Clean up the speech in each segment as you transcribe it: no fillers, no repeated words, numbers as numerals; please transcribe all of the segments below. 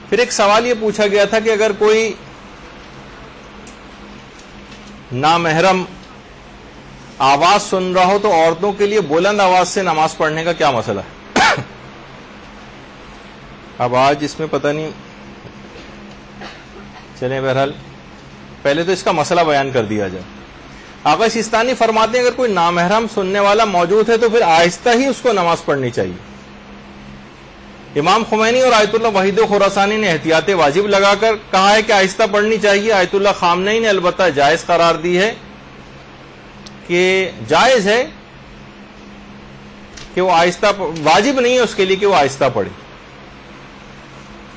پھر ایک سوال یہ پوچھا گیا تھا کہ اگر کوئی نامحرم آواز سن رہا ہو تو عورتوں کے لیے بلند آواز سے نماز پڑھنے کا کیا مسئلہ ہے؟ اب آج اس میں پتہ نہیں، چلیں بہرحال پہلے تو اس کا مسئلہ بیان کر دیا جائے۔ آقا سیستانی فرماتے ہیں اگر کوئی نامحرم سننے والا موجود ہے تو پھر آہستہ ہی اس کو نماز پڑھنی چاہیے۔ امام خمینی اور آیت اللہ وحید خراسانی نے احتیاط واجب لگا کر کہا ہے کہ آہستہ پڑھنی چاہیے۔ آیت اللہ خامنئی نے البتہ جائز قرار دی ہے کہ جائز ہے کہ وہ آہستہ، واجب نہیں ہے اس کے لیے کہ وہ آہستہ پڑھے،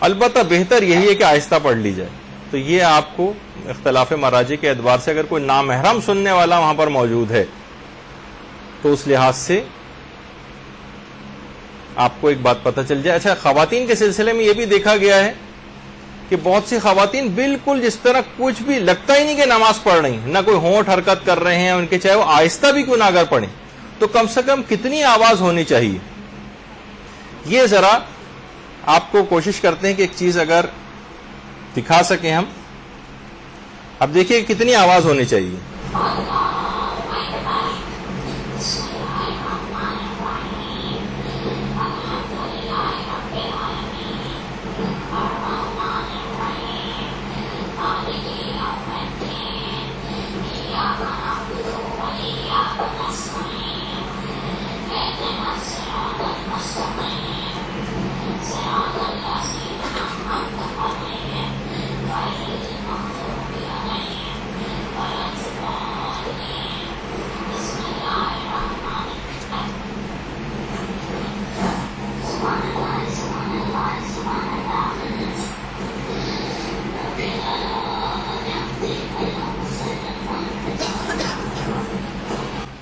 البتہ بہتر یہی ہے کہ آہستہ پڑھ لی جائے۔ تو یہ آپ کو اختلاف مراجع کے اعتبار سے اگر کوئی نامحرم سننے والا وہاں پر موجود ہے تو اس لحاظ سے آپ کو ایک بات پتہ چل جائے۔ اچھا، خواتین کے سلسلے میں یہ بھی دیکھا گیا ہے کہ بہت سی خواتین بالکل جس طرح کچھ بھی لگتا ہی نہیں کہ نماز پڑھ رہی ہیں، نہ کوئی ہونٹ حرکت کر رہے ہیں ان کے، چاہے وہ آہستہ بھی کیوں نہ اگر پڑھیں تو کم سے کم کتنی آواز ہونی چاہیے، یہ ذرا آپ کو کوشش کرتے ہیں کہ ایک چیز اگر دکھا سکیں ہم۔ اب دیکھیے کتنی آواز ہونی چاہیے۔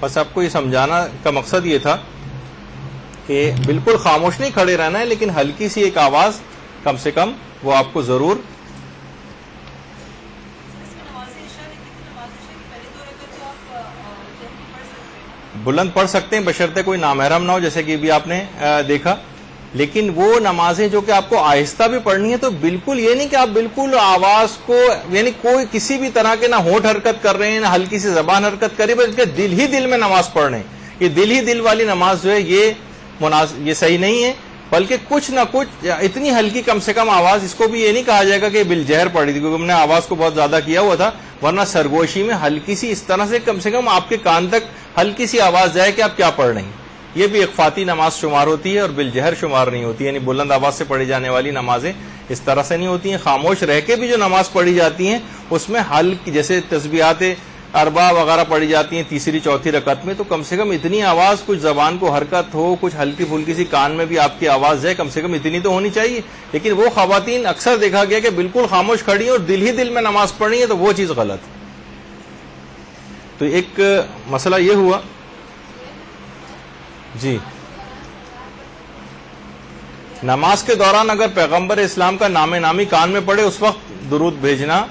بس آپ کو یہ سمجھانا کا مقصد یہ تھا کہ بالکل خاموش نہیں کھڑے رہنا ہے، لیکن ہلکی سی ایک آواز کم سے کم وہ آپ کو ضرور بلند پڑھ سکتے ہیں، بشرطے کوئی نامحرم نہ ہو، جیسے کہ بھی آپ نے دیکھا۔ لیکن وہ نمازیں جو کہ آپ کو آہستہ بھی پڑھنی ہے تو بالکل یہ نہیں کہ آپ بالکل آواز کو، یعنی کوئی کسی بھی طرح کے نہ ہونٹ حرکت کر رہے ہیں نہ ہلکی سی زبان حرکت کر رہی ہے، بلکہ دل ہی دل میں نماز پڑھ رہے ہیں۔ یہ دل ہی دل والی نماز جو ہے یہ صحیح نہیں ہے، بلکہ کچھ نہ کچھ اتنی ہلکی کم سے کم آواز، اس کو بھی یہ نہیں کہا جائے گا کہ بالجہر پڑھی تھی، کیونکہ ہم نے آواز کو بہت زیادہ کیا ہوا تھا، ورنہ سرگوشی میں ہلکی سی اس طرح سے کم آپ کے کان تک ہلکی سی آواز جائے کہ آپ کیا پڑھ رہے ہیں۔ یہ بھی اخفاتی نماز شمار ہوتی ہے اور بالجہر شمار نہیں ہوتی، یعنی بلند آواز سے پڑھی جانے والی نمازیں اس طرح سے نہیں ہوتی ہیں۔ خاموش رہ کے بھی جو نماز پڑھی جاتی ہیں اس میں ہلکی، جیسے تسبیحات اربع وغیرہ پڑھی جاتی ہیں تیسری چوتھی رکعت میں، تو کم سے کم اتنی آواز، کچھ زبان کو حرکت ہو، کچھ ہلکی پھلکی سی کان میں بھی آپ کی آواز جائے، کم سے کم اتنی تو ہونی چاہیے۔ لیکن وہ خواتین اکثر دیکھا گیا کہ بالکل خاموش کھڑی ہیں اور دل ہی دل میں نماز پڑھ رہی ہیں، تو وہ چیز غلط ہے۔ تو ایک مسئلہ یہ ہوا جی، نماز کے دوران اگر پیغمبر اسلام کا نام نامی کان میں پڑے اس وقت درود بھیجنا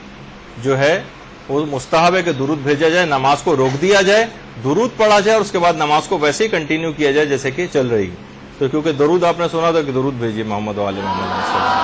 جو ہے وہ مستحب ہے کہ درود بھیجا جائے، نماز کو روک دیا جائے، درود پڑھا جائے اور اس کے بعد نماز کو ویسے ہی کنٹینیو کیا جائے جیسے کہ چل رہی ہے۔ تو کیونکہ درود آپ نے سنا تھا کہ درود بھیجیے محمد و آل محمد صلی اللہ علیہ وسلم۔